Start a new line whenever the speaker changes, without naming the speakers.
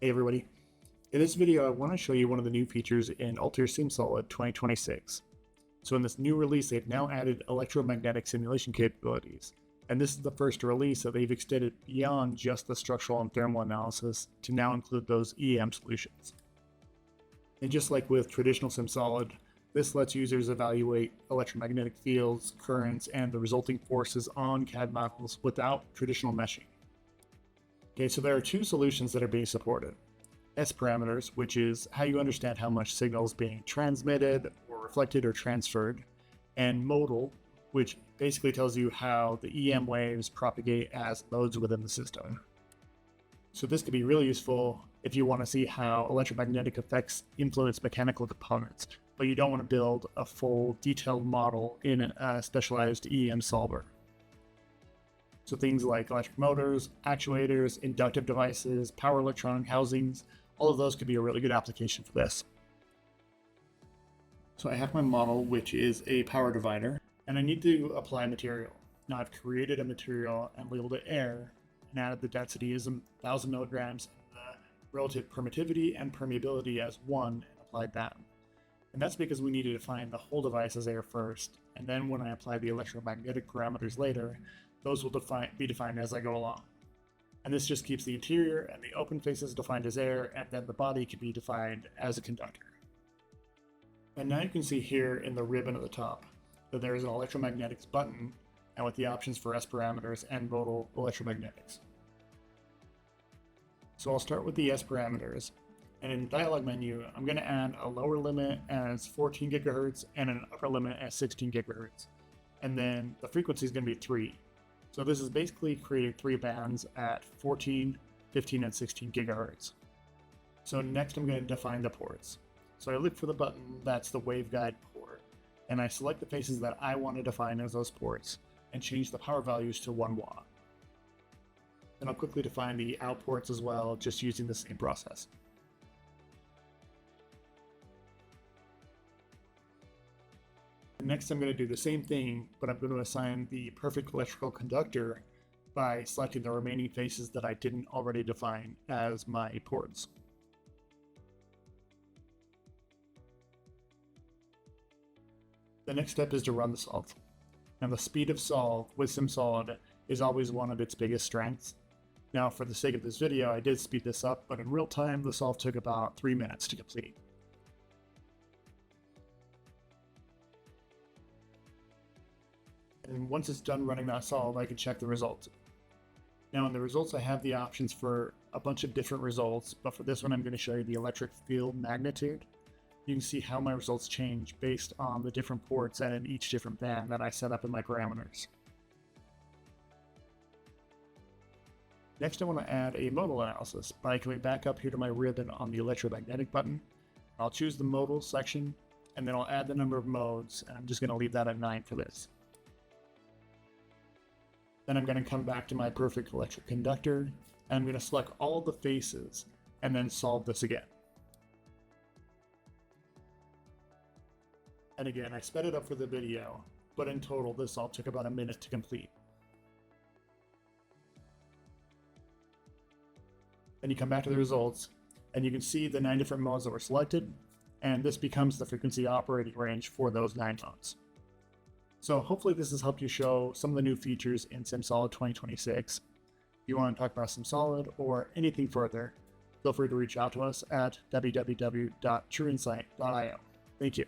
Hey everybody. In this video, I want to show you one of the new features in Altair Simsolid 2026. So in this new release, they've now added electromagnetic simulation capabilities. And this is the first release that they've extended beyond just the structural and thermal analysis to now include those EM solutions. And just like with traditional Simsolid, this lets users evaluate electromagnetic fields, currents, and the resulting forces on CAD models without traditional meshing. Okay, so there are two solutions that are being supported. S-params, which is how you understand how much signal is being transmitted or reflected or transferred, and Modal, which basically tells you how the EM waves propagate as loads within the system. So this could be really useful if you want to see how electromagnetic effects influence mechanical components, but you don't want to build a full detailed model in a specialized EM solver. So things like electric motors, actuators, inductive devices, power electronic housings, all of those could be a really good application for this. So I have my model, which is a power divider, and I need to apply material. Now I've created a material and labeled it air, and added the density as 1,000 milligrams, and the relative permittivity and permeability as 1, and applied that. And that's because we need to define the whole device as air first, and then when I apply the electromagnetic parameters later, those will be defined as I go along. And this just keeps the interior and the open faces defined as air, and then the body can be defined as a conductor. And now you can see here in the ribbon at the top that there is an electromagnetics button, and with the options for S-params and Modal electromagnetics. So I'll start with the S-params, and in the dialog menu, I'm going to add a lower limit as 14 gigahertz and an upper limit as 16 gigahertz. And then the frequency is going to be 3. So this is basically creating 3 bands at 14, 15, and 16 gigahertz. So next I'm going to define the ports. So I look for the button that's the waveguide port, and I select the faces that I want to define as those ports, and change the power values to 1 watt. Then I'll quickly define the out ports as well, just using the same process. Next, I'm going to do the same thing, but I'm going to assign the perfect electrical conductor by selecting the remaining faces that I didn't already define as my ports. The next step is to run the solve. Now, the speed of solve with Simsolid is always one of its biggest strengths. Now, for the sake of this video, I did speed this up, but in real time, the solve took about 3 minutes to complete. And once it's done running that solve, I can check the results. Now in the results, I have the options for a bunch of different results, but for this one, I'm going to show you the electric field magnitude. You can see how my results change based on the different ports and in each different band that I set up in my parameters. Next, I want to add a modal analysis by going back up here to my ribbon on the electromagnetic button. I'll choose the modal section, and then I'll add the number of modes, and I'm just going to leave that at 9 for this. Then I'm going to come back to my perfect electric conductor, and I'm going to select all of the faces, and then solve this again. And again, I sped it up for the video, but in total, this all took about a minute to complete. Then you come back to the results, and you can see the 9 different modes that were selected, and this becomes the frequency operating range for those 9 modes. So hopefully this has helped you show some of the new features in Simsolid 2026. If you want to talk about Simsolid or anything further, feel free to reach out to us at www.trueinsight.io. Thank you.